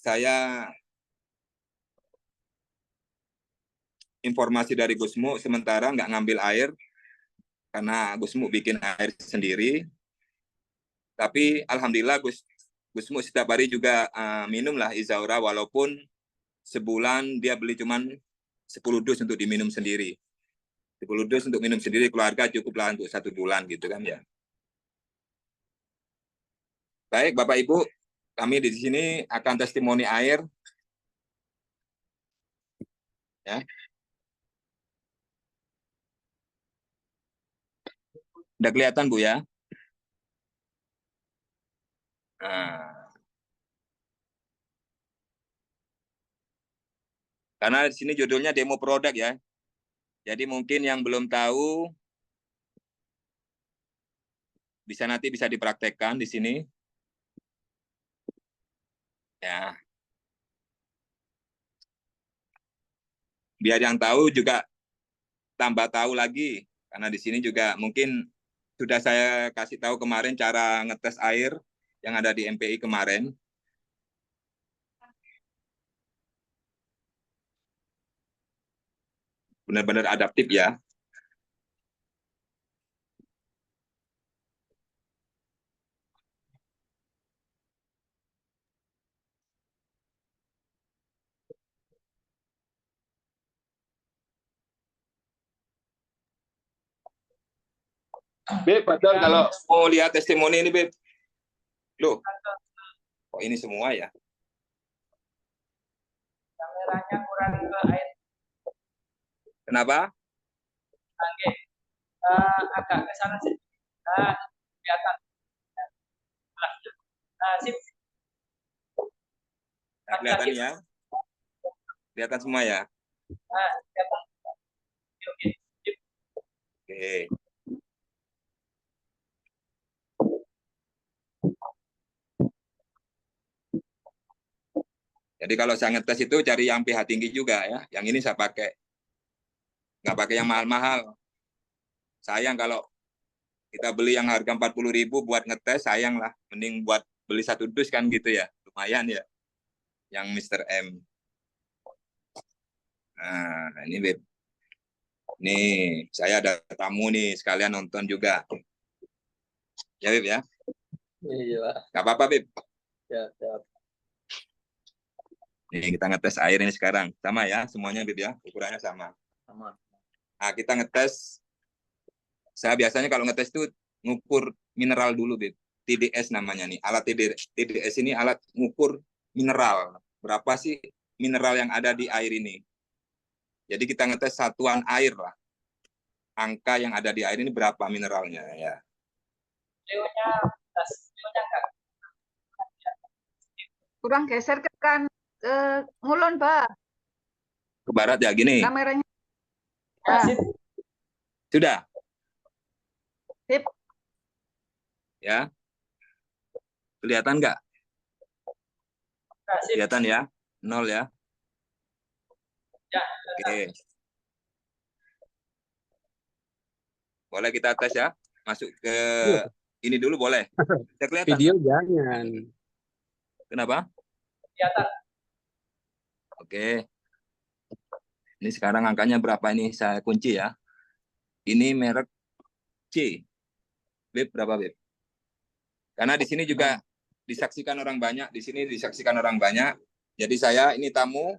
saya informasi dari Gusmu sementara nggak ngambil air karena Gusmu bikin air sendiri. Tapi alhamdulillah Gusmu setiap hari juga minum lah Izaura, walaupun sebulan dia beli cuman 10 dus untuk diminum sendiri. 10 dus untuk minum sendiri, keluarga cukuplah untuk 1 bulan gitu kan ya. Baik Bapak Ibu, kami di sini akan testimoni air. Ya. Udah kelihatan Bu ya? Nah, karena di sini judulnya demo produk ya. Jadi mungkin yang belum tahu nanti bisa dipraktekkan di sini. Ya. Biar yang tahu juga tambah tahu lagi, karena di sini juga mungkin sudah saya kasih tahu kemarin cara ngetes air yang ada di MPI kemarin. Benar-benar adaptif ya. Beb, padahal kalau mau lihat testimoni ini, Beb. Loh, kok ini semua ya? Kameranya kurang ke air. Kenapa? Oke. Agak ke sana sih. Kelihatan. Sip. Nah, kelihatan ya? Kelihatan semua ya? Kelihatan. Oke. Oke. Jadi kalau saya ngetes itu cari yang pH tinggi juga ya. Yang ini saya pakai. Nggak pakai yang mahal-mahal. Sayang kalau kita beli yang harga 40.000 buat ngetes, sayang lah. Mending buat beli 1 dus kan gitu ya. Lumayan ya. Yang Mr. M. Nah, ini Beb. Nih, saya ada tamu nih, sekalian nonton juga. Ya Beb ya? Iya. Nggak apa-apa Beb. Ya. Nih, kita ngetes air ini sekarang. Sama ya, semuanya Beb ya? Ukurannya sama. Sama. Nah, kita ngetes. Saya biasanya kalau ngetes itu ngukur mineral dulu, Beb. TDS namanya nih. Alat TDS ini alat ngukur mineral. Berapa sih mineral yang ada di air ini? Jadi kita ngetes satuan air lah. Angka yang ada di air ini berapa mineralnya ya. Leonya enggak. Kurang geser ke kan ke ngulon, Pak. Ke barat ya gini. Kameranya. Sip. Sudah? Sip. Ya. Kelihatan nggak? Kelihatan ya? 0 ya? Ya. Oke. Boleh kita tes ya? Masuk ke ini dulu boleh? Saya kelihatan. Video jangan. Kenapa? Kelihatan. Oke. Ini sekarang angkanya berapa ini? Saya kunci ya. Ini merek C. Beb, berapa Beb? Karena di sini juga disaksikan orang banyak. Di sini disaksikan orang banyak. Jadi saya ini tamu.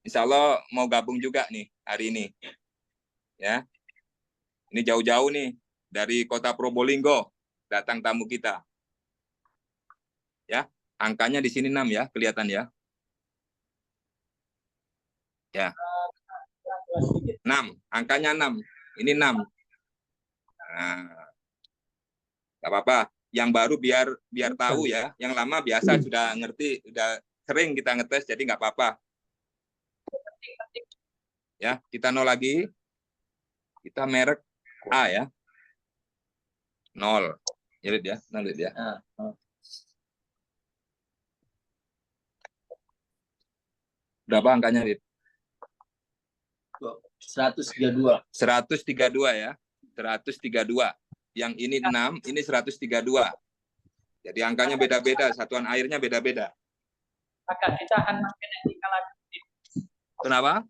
Insya Allah mau gabung juga nih hari ini. Ya. Ini jauh-jauh nih. Dari kota Probolinggo. Datang tamu kita. Ya. Angkanya di sini 6 ya. Kelihatan ya. Ya. 6. Angkanya 6. Ini 6. Nah. Gak apa-apa. Yang baru biar tahu ya. Yang lama biasa sudah ngerti. Sudah sering kita ngetes. Jadi nggak apa-apa. Ya. Kita 0 lagi. Kita merek A ya. 0. Ya. 0 ya. Berapa angkanya, Bib? 132. 132 ya. 132. Yang ini 6, ini 132. Jadi angkanya beda-beda, satuan airnya beda-beda. agak ditahan mungkin kalau Kenapa?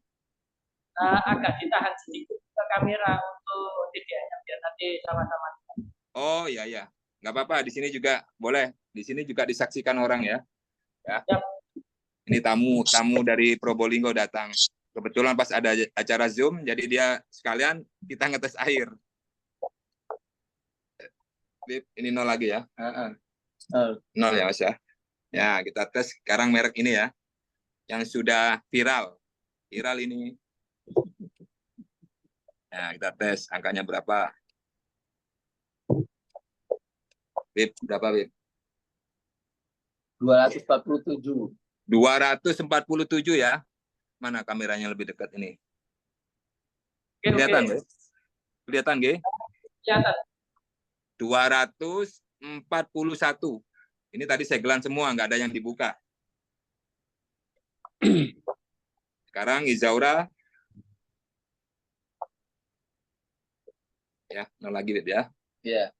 agak ditahan sedikit ke kamera untuk videonya biar nanti sama-sama. Oh ya ya, nggak apa-apa. Di sini juga boleh. Di sini juga disaksikan orang ya. Ya. Yap. Ini tamu dari Probolinggo datang. Kebetulan pas ada acara Zoom, jadi dia sekalian kita ngetes air. Ini 0 lagi ya. 0 ya Mas ya. Ya, kita tes sekarang merek ini ya. Yang sudah viral. Viral ini. Nah, kita tes angkanya berapa. Bib, berapa Bib? 247. 247 ya. Mana kameranya lebih dekat ini? Kelihatan, Bib? Kelihatan, Ge? Kelihatan. 241. Ini tadi segelan semua, nggak ada yang dibuka. Sekarang Izaura. Ya, 0 lagi, Bib ya. Iya.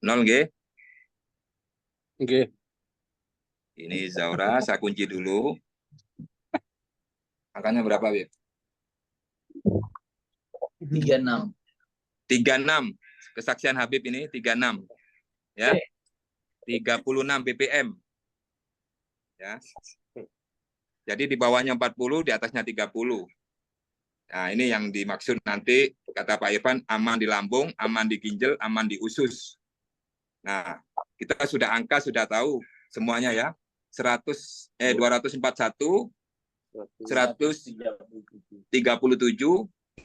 0, Ge. Oke. Ini Zaura, saya kunci dulu. Angkanya berapa, Bib? 36. 36. Kesaksian Habib ini 36. Ya. 36 ppm. Ya. Jadi di bawahnya 40, di atasnya 30. Nah, ini yang dimaksud nanti kata Pak Irfan, aman di lambung, aman di ginjal, aman di usus. Nah, kita sudah tahu semuanya ya. 241, 137,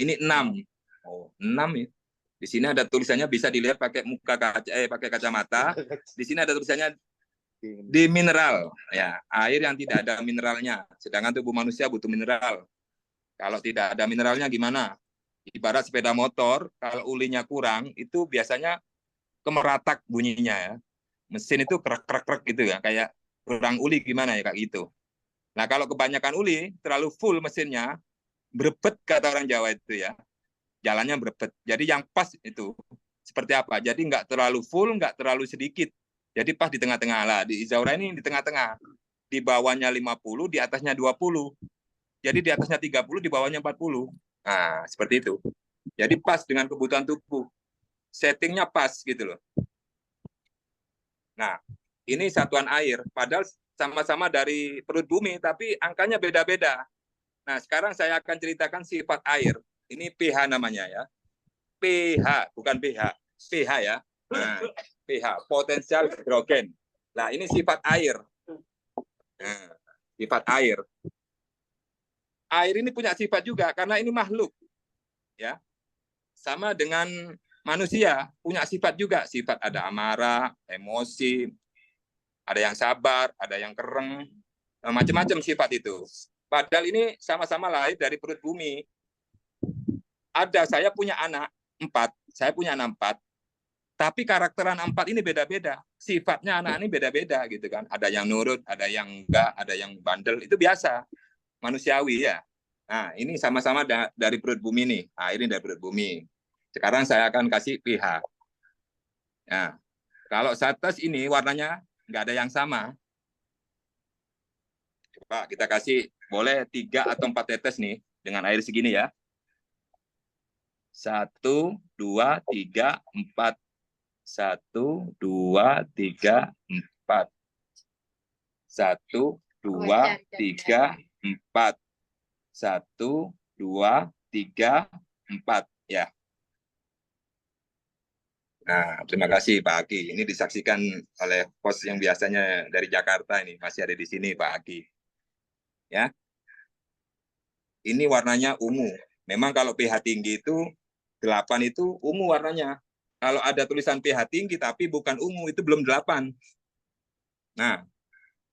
ini 6. Oh, 6 ya. Di sini ada tulisannya bisa dilihat pakai pakai kacamata. Di sini ada tulisannya di mineral, ya, air yang tidak ada mineralnya. Sedangkan tubuh manusia butuh mineral. Kalau tidak ada mineralnya gimana? Ibarat sepeda motor, kalau ulinya kurang, itu biasanya kemeratak bunyinya ya. Mesin itu krek-krek gitu ya, kayak kurang uli gimana ya kayak gitu. Nah, kalau kebanyakan uli, terlalu full mesinnya, berebet kata orang Jawa itu ya. Jalannya berebet. Jadi yang pas itu seperti apa? Jadi nggak terlalu full, nggak terlalu sedikit. Jadi pas di tengah-tengah lah. Di Izaura ini di tengah-tengah. Di bawahnya 50, di atasnya 20. Jadi di atasnya 30, di bawahnya 40. Nah, seperti itu. Jadi pas dengan kebutuhan tubuh. Settingnya pas gitu loh. Nah, ini satuan air. Padahal sama-sama dari perut bumi, tapi angkanya beda-beda. Nah, sekarang saya akan ceritakan sifat air. Ini pH namanya ya. pH, bukan pH. pH ya. Nah, pH, potensial hidrogen. Nah, ini sifat air. Nah, sifat air. Air ini punya sifat juga, karena ini makhluk. Ya. Sama dengan manusia, punya sifat juga. Sifat ada amarah, emosi, ada yang sabar, ada yang kereng, macam-macam sifat itu. Padahal ini sama-sama lahir dari perut bumi. Saya punya anak 4, saya punya anak 4, tapi karakter anak 4 ini beda-beda. Sifatnya anak ini beda-beda gitu kan. Ada yang nurut, ada yang enggak, ada yang bandel, itu biasa. Manusiawi ya. Nah, ini sama-sama dari perut bumi nih. Nah, ini dari perut bumi. Sekarang saya akan kasih pH. Nah, kalau sates ini warnanya nggak ada yang sama. Coba kita kasih, boleh 3 atau 4 tetes nih dengan air segini ya. 1, 2, 3, 4. 1, 2, 3, 4. 1, 2, 3, 4. 1, 2, 3, 4. Ya. Nah, terima kasih Pak Aki. Ini disaksikan oleh pos yang biasanya dari Jakarta ini. Masih ada di sini Pak Aki. Ya. Ini warnanya ungu. Memang kalau pH tinggi itu 8 itu ungu warnanya. Kalau ada tulisan pH tinggi tapi bukan ungu, itu belum 8. Nah,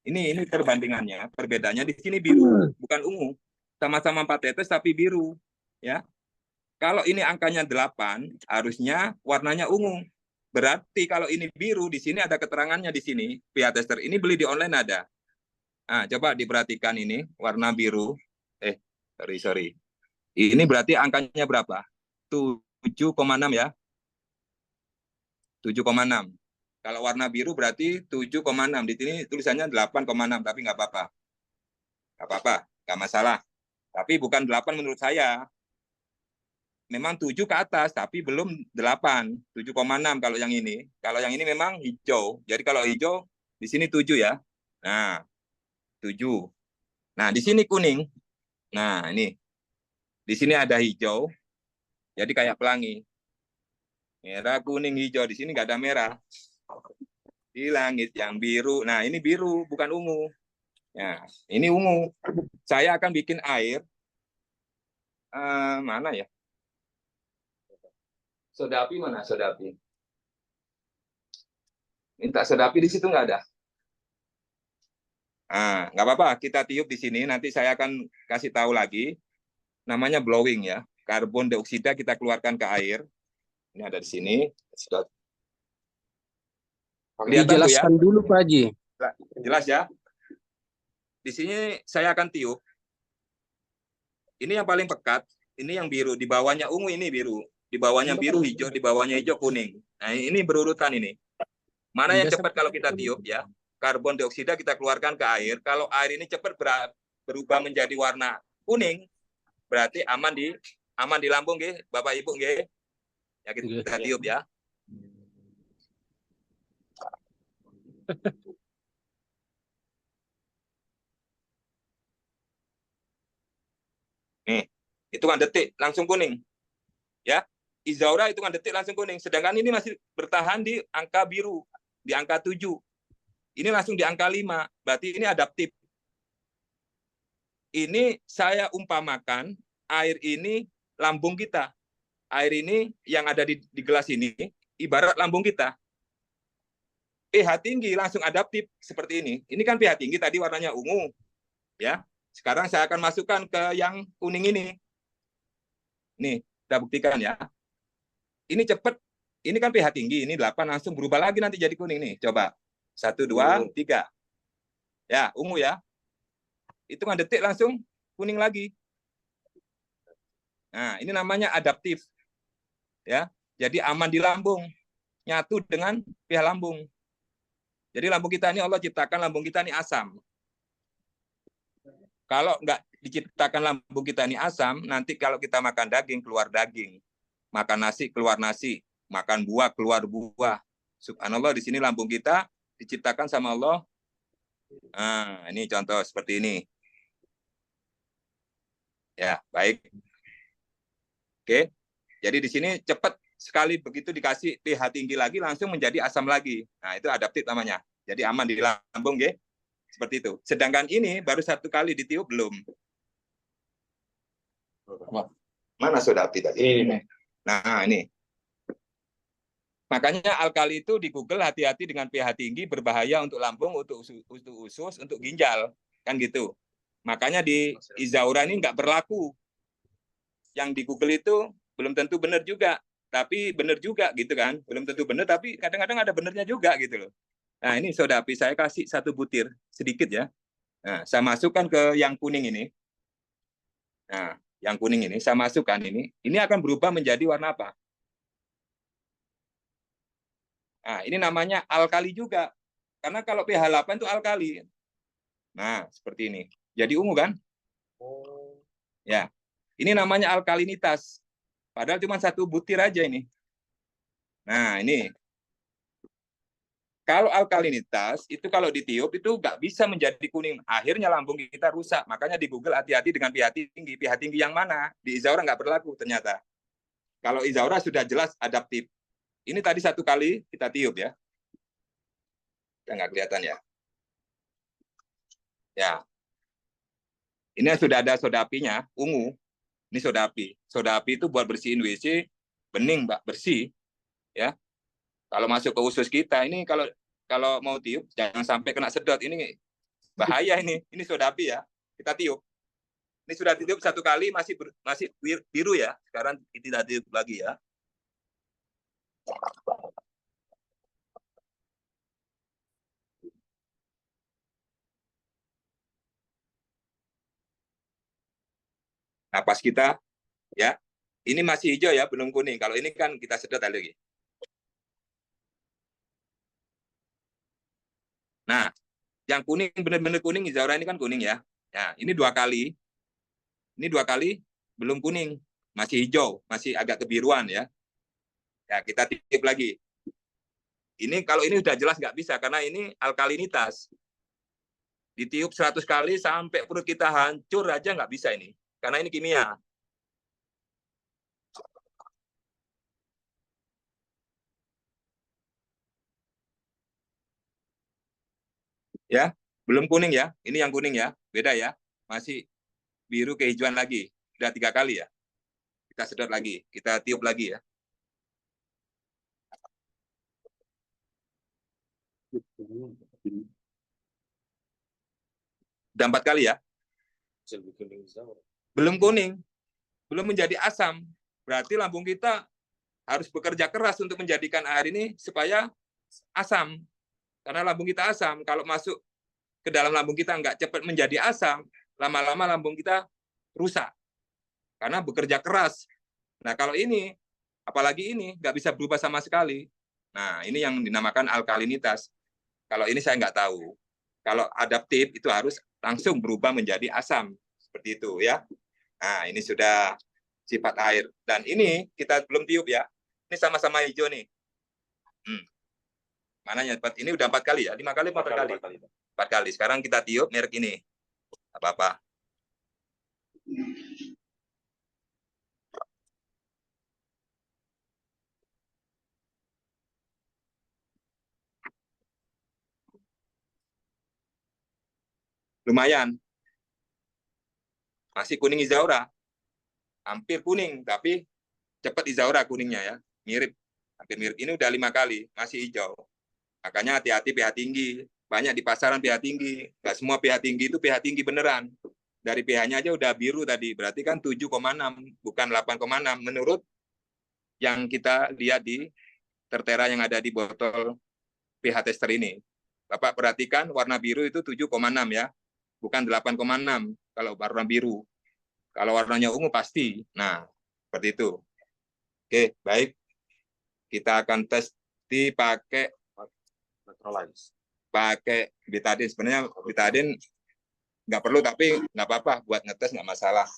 ini perbandingannya. Perbedaannya di sini biru, bukan ungu. Sama-sama 4 tetes tapi biru. Ya. Kalau ini angkanya 8, harusnya warnanya ungu. Berarti kalau ini biru, di sini ada keterangannya di sini. pH tester ini beli di online ada. Nah, coba diperhatikan ini, warna biru. Sorry. Ini berarti angkanya berapa? 7,6 ya. 7,6. Kalau warna biru berarti 7,6. Di sini tulisannya 8,6, tapi nggak apa-apa. Nggak apa-apa, nggak masalah. Tapi bukan 8 menurut saya. Memang 7 ke atas, tapi belum 8. 7,6 kalau yang ini. Kalau yang ini memang hijau. Jadi kalau hijau, di sini 7 ya. Nah, 7. Nah, di sini kuning. Nah, ini. Di sini ada hijau. Jadi kayak pelangi. Merah, kuning, hijau. Di sini nggak ada merah. Di langit yang biru. Nah, ini biru, bukan ungu. Nah, ini ungu. Saya akan bikin air. Mana ya? Soda api mana? Soda api. Minta soda api di situ nggak ada. Nggak apa-apa. Kita tiup di sini. Nanti saya akan kasih tahu lagi. Namanya blowing ya. Karbon dioksida kita keluarkan ke air. Ini ada di sini. Sudah. Kelihatan tuh ya? Dijelaskan dulu Pak Haji. Jelas ya? Di sini saya akan tiup. Ini yang paling pekat. Ini yang biru. Di bawahnya ungu, ini biru. Di bawahnya biru, hijau. Di bawahnya hijau, kuning. Nah, ini berurutan ini. Mana yang cepat kalau kita tiup ya? Karbon dioksida kita keluarkan ke air. Kalau air ini cepat berubah menjadi warna kuning, berarti aman di lambung nggih, Bapak Ibu nggih. Ya kita tiup ya. Nih, hitungan detik langsung kuning. Ya. Izaura hitungan detik langsung kuning. Sedangkan ini masih bertahan di angka biru, di angka 7. Ini langsung di angka 5. Berarti ini adaptif. Ini saya umpamakan air ini lambung kita. Air ini yang ada di gelas ini ibarat lambung kita. pH tinggi langsung adaptif seperti ini. Ini kan pH tinggi tadi warnanya ungu. Ya. Sekarang saya akan masukkan ke yang kuning ini. Nih, kita buktikan ya. Ini cepat. Ini kan pH tinggi, ini 8 langsung berubah lagi nanti jadi kuning nih. Coba. 1 2 3. Ya, ungu ya. Hitungan detik langsung kuning lagi. Nah, ini namanya adaptif. Ya. Jadi aman di lambung. Nyatu dengan pH lambung. Jadi lambung kita ini Allah ciptakan lambung kita ini asam. Kalau nggak diciptakan lambung kita ini asam, nanti kalau kita makan daging, keluar daging. Makan nasi, keluar nasi. Makan buah, keluar buah. Subhanallah, di sini lambung kita diciptakan sama Allah. Nah, ini contoh seperti ini. Ya, baik. Oke. Jadi di sini cepat sekali begitu dikasih pH tinggi lagi langsung menjadi asam lagi. Nah, itu adaptif namanya. Jadi aman di lambung, ya. Seperti itu. Sedangkan ini baru 1 kali ditiup belum. Mana soda api tadi? Ini. Nah, ini. Makanya alkali itu di Google hati-hati dengan pH tinggi berbahaya untuk lambung, untuk usus, untuk ginjal. Kan gitu. Makanya di Izaura ini nggak berlaku. Yang di Google itu belum tentu benar juga. Tapi benar juga gitu kan. Belum tentu benar, tapi kadang-kadang ada benernya juga gitu loh. Nah, ini soda api saya kasih 1 butir sedikit ya. Nah, saya masukkan ke yang kuning ini. Nah, yang kuning ini saya masukkan ini. Ini akan berubah menjadi warna apa? Nah, ini namanya alkali juga. Karena kalau pH 8 itu alkali. Nah, seperti ini. Jadi ungu kan? Ya. Ini namanya alkalinitas. Padahal cuma 1 butir aja ini. Nah, ini. Kalau alkalinitas, itu kalau ditiup, itu nggak bisa menjadi kuning. Akhirnya lambung kita rusak. Makanya di Google hati-hati dengan pH tinggi. pH tinggi yang mana? Di Izaura nggak berlaku ternyata. Kalau Izaura sudah jelas adaptif. Ini tadi 1 kali kita tiup ya. Ya, nggak kelihatan ya. Ya. Ini sudah ada soda apinya, ungu. Ini soda api. Soda api itu buat bersihin WC, bening, Mbak, bersih. Ya. Kalau masuk ke usus kita, ini kalau mau tiup, jangan sampai kena sedot. Ini bahaya ini. Ini soda api ya. Kita tiup. Ini sudah ditiup 1 kali, masih biru ya. Sekarang kita tiup lagi ya. Napas kita, ya. Ini masih hijau ya, belum kuning. Kalau ini kan kita sedot lagi. Nah, yang kuning, benar-benar kuning, Izaura ini kan kuning ya. Ya, ini 2 kali. Ini 2 kali belum kuning, masih hijau, masih agak kebiruan ya. Ya, kita tiup lagi. Ini kalau ini udah jelas nggak bisa karena ini alkalinitas. Ditiup 100 kali sampai perut kita hancur aja nggak bisa ini. Karena ini kimia. Ya, belum kuning ya. Ini yang kuning ya. Beda ya. Masih biru kehijauan lagi. Udah 3 kali ya. Kita sedot lagi. Kita tiup lagi ya. Udah 4 kali ya. Belum kuning. Belum menjadi asam. Berarti lambung kita harus bekerja keras untuk menjadikan air ini supaya asam. Karena lambung kita asam. Kalau masuk ke dalam lambung kita nggak cepat menjadi asam, lama-lama lambung kita rusak. Karena bekerja keras. Nah, kalau ini, apalagi ini, nggak bisa berubah sama sekali. Nah, ini yang dinamakan alkalinitas. Kalau ini saya nggak tahu. Kalau adaptif itu harus langsung berubah menjadi asam. Seperti itu ya. Nah, ini sudah sifat air. Dan ini kita belum tiup ya. Ini sama-sama hijau nih. Mananya? Ini udah 4 kali ya? 5 kali, 4 kali? 4 kali. Sekarang kita tiup merek ini. Apa-apa. Lumayan. Masih kuning Izaura. Hampir kuning, tapi cepat Izaura kuningnya ya. Mirip. Hampir mirip. Ini udah 5 kali. Masih hijau. Makanya hati-hati pH tinggi. Banyak di pasaran pH tinggi. Nggak semua pH tinggi itu pH tinggi beneran. Dari pH-nya aja udah biru tadi. Berarti kan 7,6, bukan 8,6. Menurut yang kita lihat di tertera yang ada di botol pH tester ini. Bapak perhatikan warna biru itu 7,6 ya. Bukan 8,6 kalau warna biru. Kalau warnanya ungu pasti. Nah, seperti itu. Oke, baik. Kita akan tes dipakai pakai betadine. Sebenarnya betadine nggak perlu, tapi nggak apa-apa. Buat ngetes nggak masalah.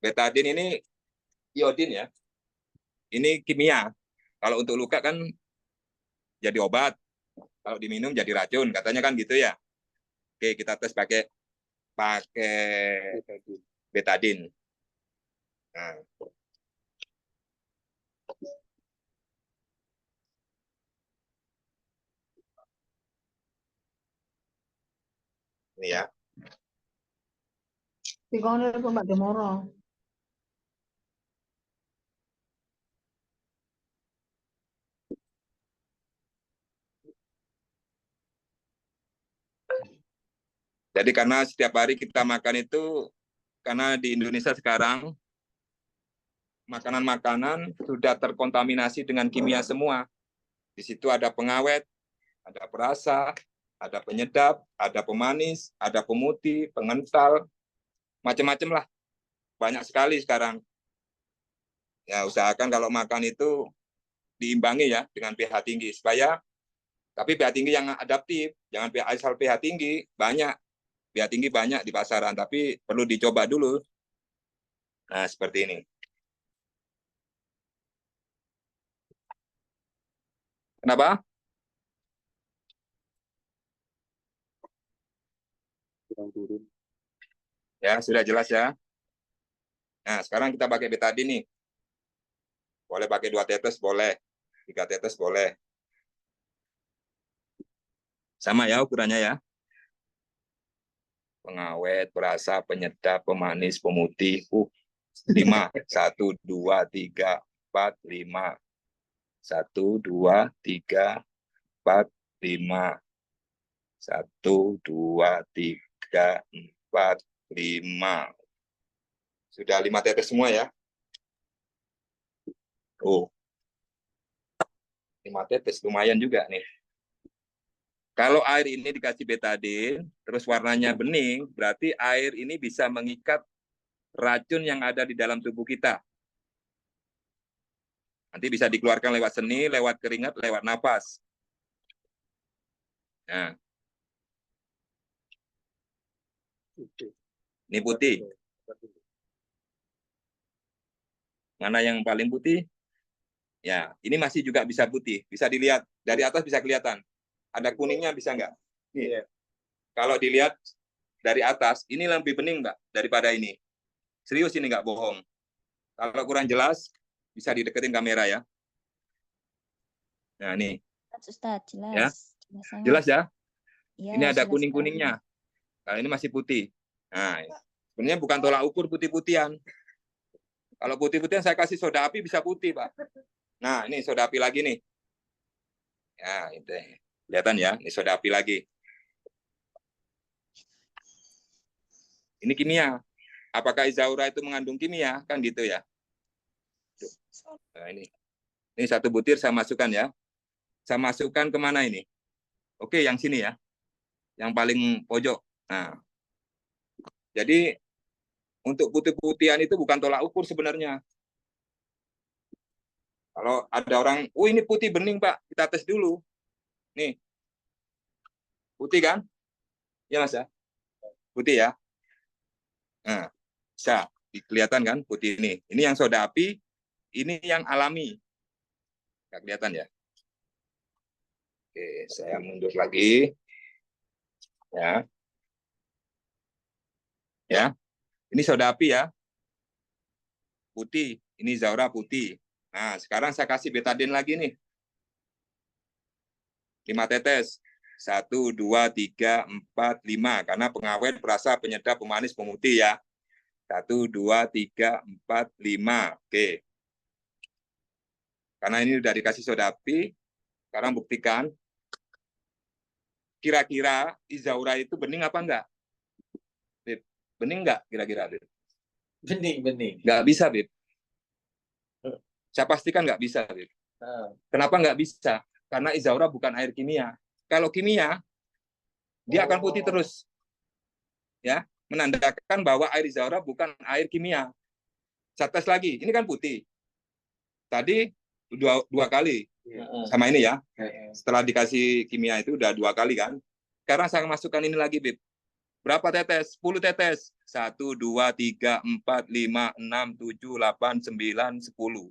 Betadine ini iodin ya. Ini kimia. Kalau untuk luka kan jadi obat. Kalau diminum jadi racun. Katanya kan gitu ya. Oke, kita tes pakai betadine. Nah. Ini ya. Di kono Mbak Demoro. Jadi karena setiap hari kita makan itu, karena di Indonesia sekarang makanan-makanan sudah terkontaminasi dengan kimia semua. Di situ ada pengawet, ada perasa, ada penyedap, ada pemanis, ada pemutih, pengental, macam-macam lah. Banyak sekali sekarang. Ya usahakan kalau makan itu diimbangi ya dengan pH tinggi supaya, tapi pH tinggi yang adaptif, jangan asal pH tinggi banyak. pH tinggi banyak di pasaran, tapi perlu dicoba dulu. Nah, seperti ini. Kenapa? Ya, sudah jelas ya. Nah, sekarang kita pakai betadine nih. Boleh pakai 2 tetes, boleh. 3 tetes, boleh. Sama ya ukurannya ya. Pengawet, perasa, penyedap, pemanis, pemutih. 5. 1, 2, 3, 4, 5. 1, 2, 3, 4, 5. 1, 2, 3, 4, 5. Sudah 5 tetes semua ya. Oh, 5 tetes lumayan juga nih. Kalau air ini dikasih betadine, terus warnanya bening, berarti air ini bisa mengikat racun yang ada di dalam tubuh kita. Nanti bisa dikeluarkan lewat seni, lewat keringat, lewat nafas. Nah, ini putih. Mana yang paling putih? Ya, ini masih juga bisa putih. Bisa dilihat dari atas bisa kelihatan. Ada kuningnya bisa nggak? Nih. Kalau dilihat dari atas, ini lebih bening Mbak daripada ini. Serius ini nggak bohong. Kalau kurang jelas, bisa dideketin kamera ya. Nah, ini. Ustaz, jelas. Ya. Jelas sangat. Jelas ya? Ya, Ini ada jelas kuning-kuningnya. Kalau ini masih putih. Nah, sebenarnya bukan tolak ukur putih-putihan. Kalau putih-putihan saya kasih soda api bisa putih, Pak. Nah, ini soda api lagi nih. Ya, itu. Kelihatan ya, ini soda api lagi. Ini kimia. Apakah Izaura itu mengandung kimia? Kan gitu ya. Nah, ini satu butir saya masukkan ya. Saya masukkan kemana ini? Oke, yang sini ya. Yang paling pojok. Nah, jadi untuk putih-putihan itu bukan tolak ukur sebenarnya. Kalau ada orang, oh ini putih bening Pak, kita tes dulu. Nih, putih kan? Ya Mas ya? Putih ya? Nah, bisa kelihatan kan putih ini. Ini yang soda api, ini yang alami. Nggak kelihatan ya? Oke, saya mundur lagi. Ya. Ya. Ini soda api ya. Putih. Ini Zaura putih. Nah, sekarang saya kasih betadine lagi nih. 5 tetes. 1, 2, 3, 4, 5. Karena pengawet, perasa, penyedap, pemanis, pemutih ya. 1, 2, 3, 4, 5. Oke. Karena ini udah dikasih soda api, sekarang buktikan. Kira-kira Izaura itu bening apa enggak? Bib, bening enggak kira-kira, Bib? Bening. Enggak bisa, Bib. Saya pastikan enggak bisa, Bib. Kenapa enggak bisa? Karena Izaura bukan air kimia. Kalau kimia, dia akan putih terus. Ya, menandakan bahwa air Izaura bukan air kimia. Saya tes lagi, ini kan putih. Tadi dua kali sama ini ya. Setelah dikasih kimia itu udah 2 kali kan. Sekarang saya masukkan ini lagi, Bib. Berapa tetes? 10 tetes. 1, 2, 3, 4, 5, 6, 7, 8, 9, 10.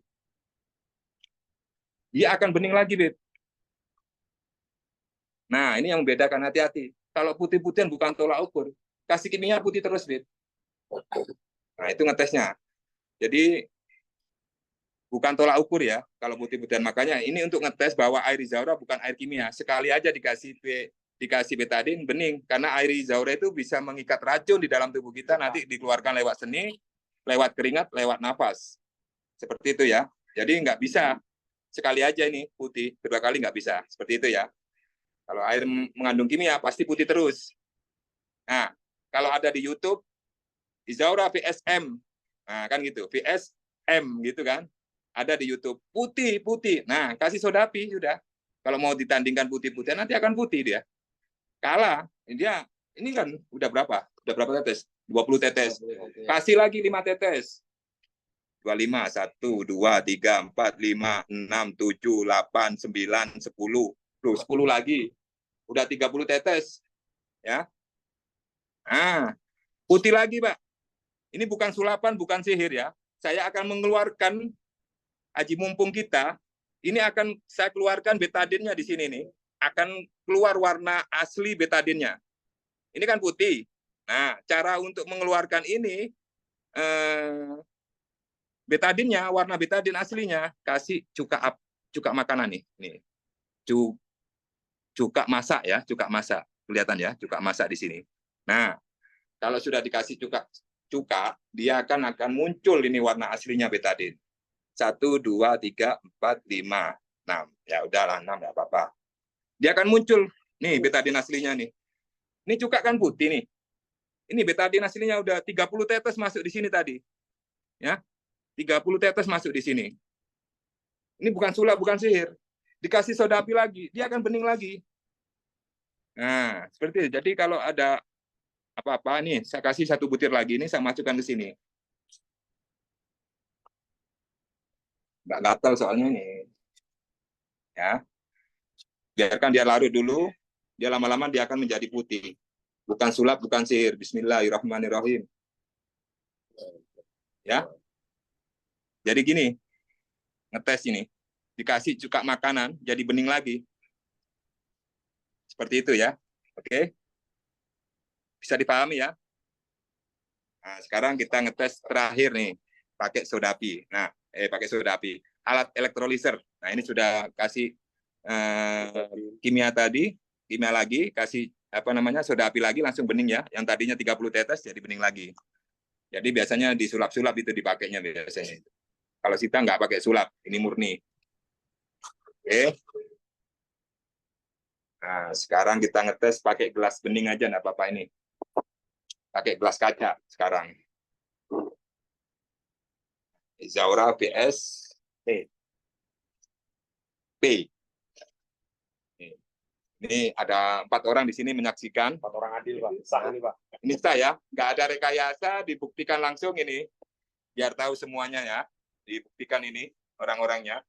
Dia akan bening lagi, Bib. Nah, ini yang membedakan, hati-hati. Kalau putih-putihan bukan tolak ukur. Kasih kimia putih terus, Bib. Nah, itu ngetesnya. Jadi, bukan tolak ukur ya, kalau putih-putihan. Makanya ini untuk ngetes bahwa air Izaura bukan air kimia. Sekali aja dikasih betadine, bening. Karena air Izaura itu bisa mengikat racun di dalam tubuh kita, nanti dikeluarkan lewat seni, lewat keringat, lewat nafas. Seperti itu ya. Jadi nggak bisa sekali aja ini putih, 2 kali nggak bisa. Seperti itu ya. Kalau air mengandung kimia, pasti putih terus. Nah, kalau ada di YouTube, Izaura VSM. Nah, kan gitu, VSM gitu kan. Ada di YouTube, putih. Nah, kasih soda api, sudah. Kalau mau ditandingkan putih-putih, nanti akan putih dia. Kalah, dia ini kan udah berapa? Udah berapa tetes? 20 tetes. Kasih lagi 5 tetes. 25, 1, 2, 3, 4, 5, 6, 7, 8, 9, 10. Tuh, 10 lagi. Udah 30 tetes. Ya. Nah, putih lagi, Pak. Ini bukan sulapan, bukan sihir ya. Saya akan mengeluarkan aji mumpung kita, ini akan saya keluarkan betadinnya di sini nih, akan keluar warna asli betadinnya. Ini kan putih. Nah, cara untuk mengeluarkan ini, betadinnya, warna betadin aslinya, kasih cuka makanan nih. Cuka masak ya, cuka masak. Kelihatan ya, cuka masak di sini. Nah, kalau sudah dikasih cuka, dia akan muncul ini warna aslinya betadin. 1, 2, 3, 4, 5, 6. Ya udahlah, 6 nggak apa-apa. Dia akan muncul. Nih, betadine aslinya nih. Ini cuka kan putih nih. Ini betadine aslinya udah 30 tetes masuk di sini tadi. Ya, 30 tetes masuk di sini. Ini bukan sulap, bukan sihir. Dikasih soda api lagi, dia akan bening lagi. Nah, seperti itu. Jadi kalau ada apa-apa nih, saya kasih 1 butir lagi, ini saya masukkan ke sini. Nggak gatal soalnya ini. Ya. Biarkan dia larut dulu. dia lama-lama dia akan menjadi putih. Bukan sulap, bukan sihir. Bismillahirrahmanirrahim. Ya. Jadi gini, ngetes ini. Dikasih cuka makanan, jadi bening lagi. Seperti itu ya. Oke. Bisa dipahami ya? Nah, sekarang kita ngetes terakhir nih. Pakai soda api. Nah, pakai soda api. Alat elektroliser. Nah, ini sudah kasih kimia tadi, kimia lagi, kasih soda api lagi, langsung bening ya. Yang tadinya 30 tetes jadi bening lagi. Jadi biasanya disulap-sulap itu dipakainya biasanya. Kalau kita nggak pakai sulap, ini murni. Oke. Nah, sekarang kita ngetes pakai gelas bening aja, nggak apa-apa ini. Pakai gelas kaca sekarang. Izaura vs P. Ini ada 4 orang di sini menyaksikan. 4 orang adil, Pak. Sah ini, Pak. Ini saya, nggak ada rekayasa, dibuktikan langsung ini. Biar tahu semuanya ya. Dibuktikan ini orang-orangnya.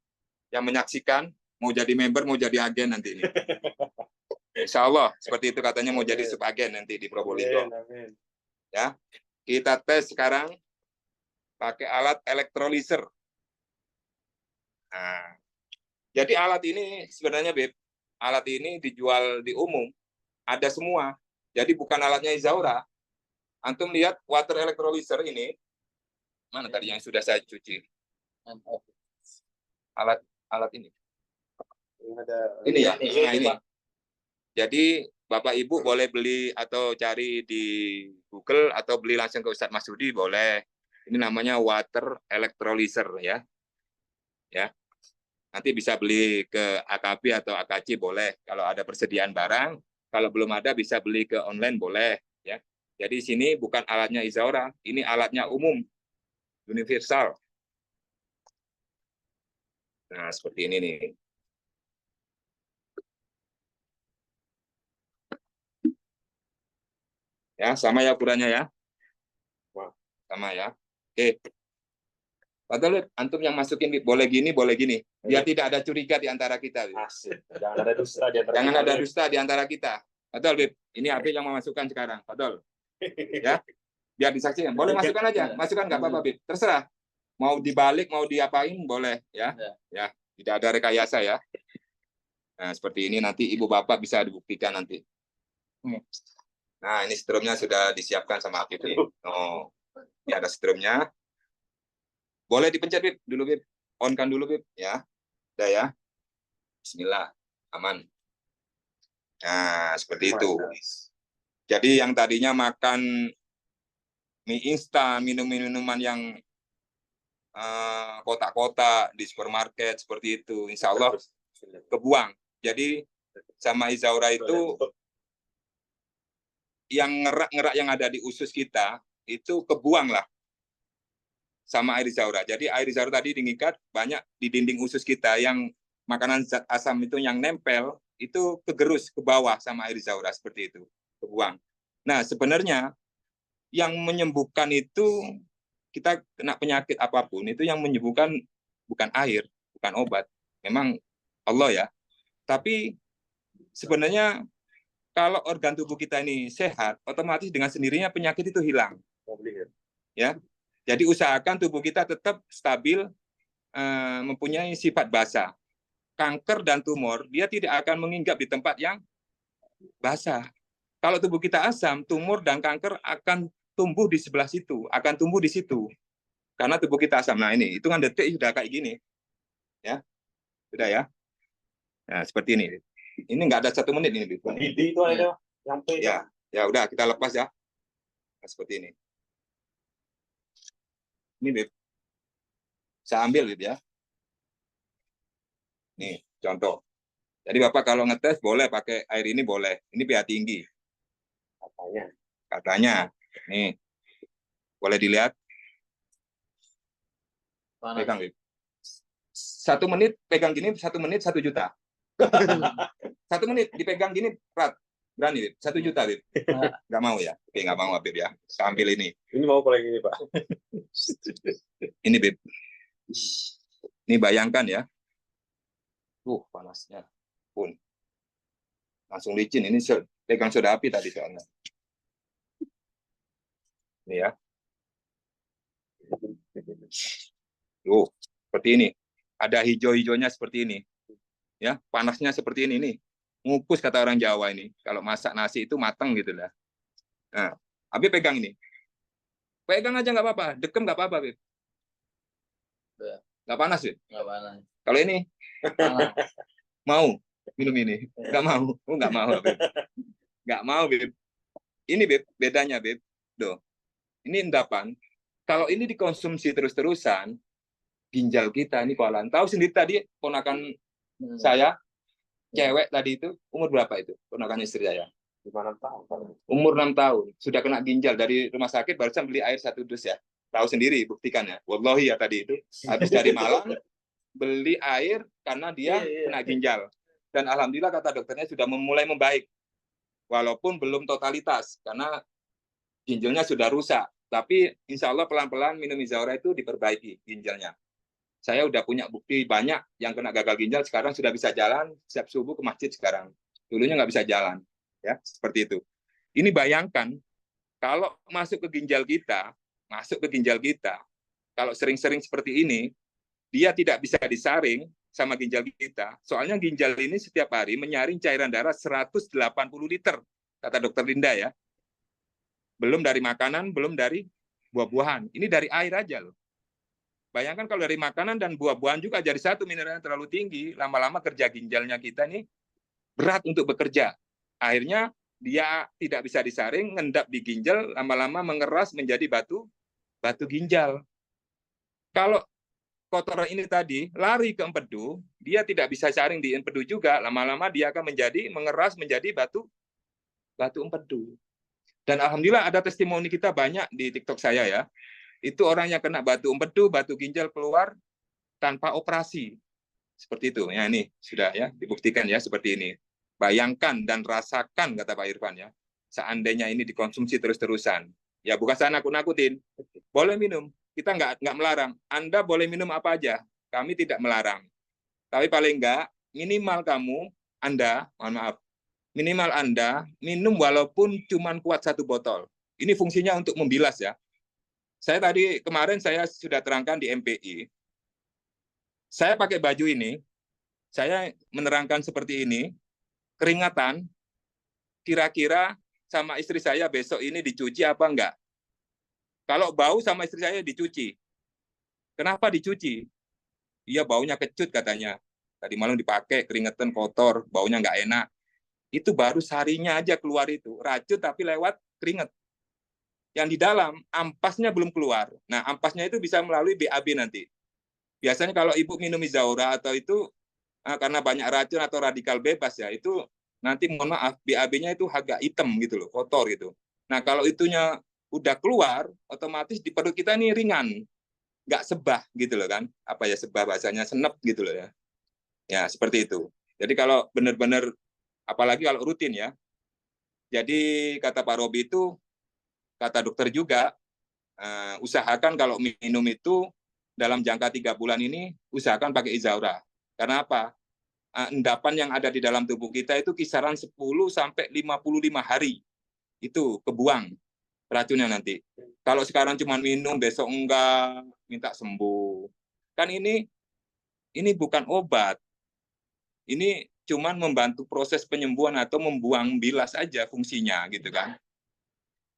Yang menyaksikan, mau jadi member, mau jadi agen nanti ini. Insya Allah, seperti itu katanya mau jadi subagen nanti di Probolinggo. Amin. Ya, kita tes sekarang pakai alat elektroliser. Nah, jadi alat ini sebenarnya, Beb, alat ini dijual di umum, ada semua. Jadi bukan alatnya Izaura. Antum lihat water electrolyzer ini, mana tadi yang sudah saya cuci? Alat ini. Ini ya, nah ini. Jadi Bapak Ibu boleh beli atau cari di Google atau beli langsung ke Ustadz Masudi boleh. Ini namanya water electrolyzer ya. Ya. Nanti bisa beli ke AKB atau AKC boleh. Kalau ada persediaan barang, kalau belum ada bisa beli ke online boleh ya. Jadi sini bukan alatnya Izaura, ini alatnya umum, universal. Nah, seperti ini nih. Ya, sama ya ukurannya ya. Sama ya. Oke. Padahal antum yang masukin boleh gini, boleh gini. Biar tidak ada curiga di antara kita. Asik. Jangan ada dusta di antara Jangan kita. ada dusta di antara kita. Betul, Bib. Ini Habib yang memasukkan sekarang. Betul. Ya. Biar disaksikan. Boleh masukkan aja. Masukkan nggak apa-apa, Bib. Terserah. Mau dibalik, mau diapain, boleh. Ya. Ya. Tidak ada rekayasa ya. Nah, seperti ini nanti ibu bapak bisa dibuktikan nanti. Nah, ini strumnya sudah disiapkan sama Habib. Oh, ini ada strumnya. Boleh dipencet, Bib. Dulu, Bib. On-kan dulu, Bib. Ya. Udah ya. Bismillah. Aman. Nah, seperti itu. Jadi yang tadinya makan mie instan, minum-minuman yang kotak-kotak di supermarket seperti itu, insya Allah kebuang. Jadi sama Izaura itu yang ngerak-ngerak yang ada di usus kita itu kebuang lah sama air Izaura. Jadi air Izaura tadi diikat banyak di dinding usus kita yang makanan zat asam itu yang nempel itu kegerus ke bawah sama air Izaura seperti itu, kebuang. Nah, sebenarnya yang menyembuhkan itu kita kena penyakit apapun itu yang menyembuhkan bukan air, bukan obat. Memang Allah ya. Tapi sebenarnya kalau organ tubuh kita ini sehat, otomatis dengan sendirinya penyakit itu hilang. Ya. Jadi usahakan tubuh kita tetap stabil, mempunyai sifat basah. Kanker dan tumor dia tidak akan menginggap di tempat yang basah. Kalau tubuh kita asam, tumor dan kanker akan tumbuh di sebelah situ, akan tumbuh di situ. Karena tubuh kita asam. Nah ini, hitungan detik sudah kayak gini. Ya, sudah ya. Nah, seperti ini. Ini nggak ada 1 menit ini. Itu ada yang P. Ya, ya udah kita lepas ya. Nah, seperti ini. Ini, Bib. Saya ambil, Bib ya. Nih, contoh. Jadi Bapak kalau ngetes boleh pakai air ini boleh. Ini pH tinggi. Katanya. Nih. Boleh dilihat. Pegang, Bib. 1 menit pegang gini, 1 menit 1 juta. 1 menit dipegang gini, Prat. Berani, Bib. 1 juta, Bib. Nggak mau ya? Oke, nggak mau, Bib ya. Saya ambil ini. Ini mau kalau yang ini, Pak. Ini, Bib. Ini bayangkan ya. Panasnya. Pun. Langsung licin. Ini pegang soda api tadi soalnya. Ini ya. Seperti ini. Ada hijau-hijaunya seperti ini. Ya, panasnya seperti ini nih. Ngupus kata orang Jawa ini. Kalau masak nasi itu matang gitu lah. Nah, Abi pegang ini. Pegang aja nggak apa-apa. Dekem nggak apa-apa, Bib. Nggak panas, Bib. Nggak panas. Kalau ini Panas. mau minum ini. Nggak mau. Oh, nggak mau, Bib. Nggak mau, Bib. Ini, Bib, bedanya, Bib. Tuh. Ini endapan. Kalau ini dikonsumsi terus-terusan, ginjal kita ini kualan. Tahu sendiri tadi ponakan saya, cewek tadi itu, umur berapa itu? Ponakan istri saya. 5 tahun. Umur 6 tahun. Sudah kena ginjal dari rumah sakit, barusan beli air 1 dus ya. Tahu sendiri buktikan ya. Wallahi ya tadi itu. Habis dari Malang, beli air karena dia kena ginjal. Dan alhamdulillah kata dokternya sudah mulai membaik. Walaupun belum totalitas, karena ginjalnya sudah rusak. Tapi insya Allah pelan-pelan minum Izaura itu diperbaiki ginjalnya. Saya udah punya bukti banyak yang kena gagal ginjal, sekarang sudah bisa jalan, setiap subuh ke masjid sekarang. Dulunya nggak bisa jalan. Ya, seperti itu. Ini bayangkan, kalau masuk ke ginjal kita, kalau sering-sering seperti ini, dia tidak bisa disaring sama ginjal kita. Soalnya ginjal ini setiap hari menyaring cairan darah 180 liter, kata dokter Linda ya. Belum dari makanan, belum dari buah-buahan. Ini dari air aja loh. Bayangkan kalau dari makanan dan buah-buahan juga jadi satu mineralnya terlalu tinggi, lama-lama kerja ginjalnya kita ini berat untuk bekerja. Akhirnya dia tidak bisa disaring, ngendap di ginjal, lama-lama mengeras menjadi batu ginjal. Kalau kotoran ini tadi lari ke empedu, dia tidak bisa saring di empedu juga, lama-lama dia akan mengeras menjadi batu empedu. Dan alhamdulillah ada testimoni kita banyak di TikTok saya ya. Itu orang yang kena batu empedu, batu ginjal keluar tanpa operasi. Seperti itu. Ya ini sudah ya dibuktikan ya seperti ini. Bayangkan dan rasakan kata Pak Irfan ya. Seandainya ini dikonsumsi terus-terusan. Ya bukan saya nakut-nakutin. Boleh minum. Kita nggak melarang. Anda boleh minum apa aja. Kami tidak melarang. Tapi paling enggak minimal Anda, mohon maaf, minimal Anda minum walaupun cuma kuat 1 botol. Ini fungsinya untuk membilas ya. Saya tadi kemarin saya sudah terangkan di MPI. Saya pakai baju ini, saya menerangkan seperti ini, keringatan, kira-kira sama istri saya besok ini dicuci apa enggak? Kalau bau sama istri saya dicuci. Kenapa dicuci? Iya baunya kecut katanya. Tadi malam dipakai, keringetan kotor, baunya enggak enak. Itu baru seharinya aja keluar itu. Racun tapi lewat keringat. Yang di dalam, ampasnya belum keluar. Nah, ampasnya itu bisa melalui BAB nanti. Biasanya kalau ibu minum Izaura atau itu, karena banyak racun atau radikal bebas ya, itu nanti mohon maaf, BAB-nya itu agak hitam gitu loh, kotor gitu. Nah, kalau itunya udah keluar, otomatis di perut kita ini ringan. Nggak sebah gitu loh kan. Apa ya sebah bahasanya, senep gitu loh ya. Ya, seperti itu. Jadi kalau benar-benar, apalagi kalau rutin ya. Jadi kata Pak Robi itu, kata dokter juga, usahakan kalau minum itu dalam jangka 3 bulan ini, usahakan pakai Izaura. Karena apa? Endapan yang ada di dalam tubuh kita itu kisaran 10 sampai 55 hari. Itu kebuang racunnya nanti. Kalau sekarang cuma minum, besok enggak, minta sembuh. Kan ini bukan obat. Ini cuma membantu proses penyembuhan atau membuang bilas aja fungsinya gitu kan.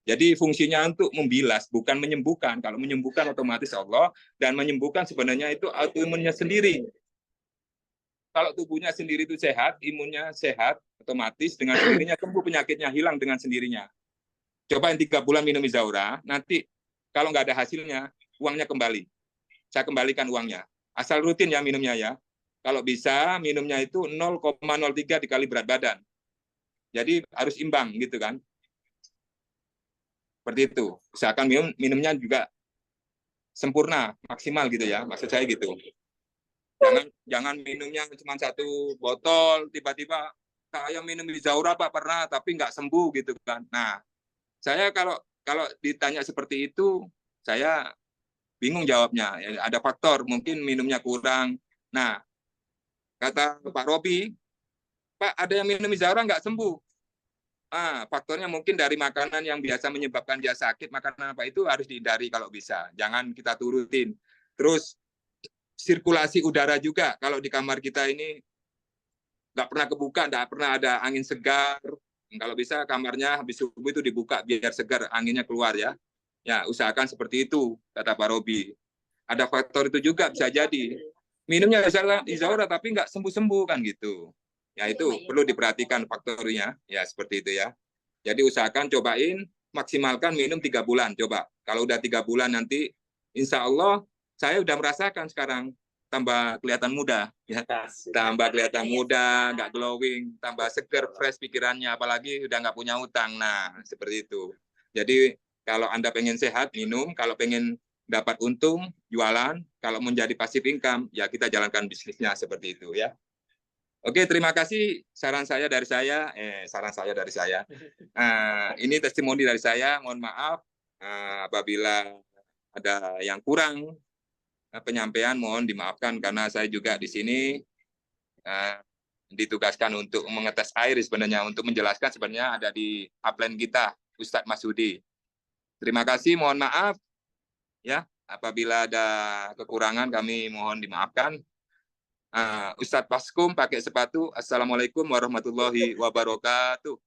Jadi fungsinya untuk membilas, bukan menyembuhkan. Kalau menyembuhkan otomatis Allah, dan menyembuhkan sebenarnya itu autoimunnya sendiri. Kalau tubuhnya sendiri itu sehat, imunnya sehat, otomatis dengan sendirinya sembuh penyakitnya, hilang dengan sendirinya. Coba yang 3 bulan minum Izaura, nanti kalau nggak ada hasilnya, uangnya kembali. Saya kembalikan uangnya. Asal rutin ya minumnya ya. Kalau bisa minumnya itu 0,03 dikali berat badan. Jadi harus imbang gitu kan. Seperti itu. Usahakan minumnya juga sempurna, maksimal gitu ya. Maksud saya gitu. Jangan minumnya cuma 1 botol, tiba-tiba saya minum Izaura Pak pernah, tapi nggak sembuh gitu kan. Nah, saya kalau ditanya seperti itu, saya bingung jawabnya. Ada faktor, mungkin minumnya kurang. Nah, kata Pak Robi, Pak, ada yang minum Izaura nggak sembuh. Faktornya mungkin dari makanan yang biasa menyebabkan dia sakit, makanan apa itu harus dihindari kalau bisa. Jangan kita turutin. Terus sirkulasi udara juga. Kalau di kamar kita ini nggak pernah kebuka, nggak pernah ada angin segar. Kalau bisa kamarnya habis subuh itu dibuka biar segar anginnya keluar ya. Ya, usahakan seperti itu, kata Pak Robi. Ada faktor itu juga bisa jadi. Minumnya Izaura tapi nggak sembuh-sembuh kan gitu. Ya itu perlu diperhatikan faktornya, ya seperti itu ya. Jadi usahakan cobain, maksimalkan minum 3 bulan, coba. Kalau udah 3 bulan nanti, insya Allah saya udah merasakan sekarang tambah kelihatan muda, ya. Tambah kelihatan muda, nggak glowing, tambah seger, fresh pikirannya, apalagi udah nggak punya utang. Nah, seperti itu. Jadi kalau Anda pengen sehat, minum. Kalau pengen dapat untung, jualan. Kalau menjadi passive income, ya kita jalankan bisnisnya seperti itu ya. Oke, terima kasih saran saya dari saya. Ini testimoni dari saya. Mohon maaf apabila ada yang kurang penyampaian, mohon dimaafkan karena saya juga di sini ditugaskan untuk mengetes air sebenarnya, untuk menjelaskan sebenarnya ada di upline kita, Ustadz Masudi. Terima kasih, mohon maaf ya apabila ada kekurangan kami mohon dimaafkan. Ustadz Paskum pakai sepatu. Assalamualaikum warahmatullahi wabarakatuh.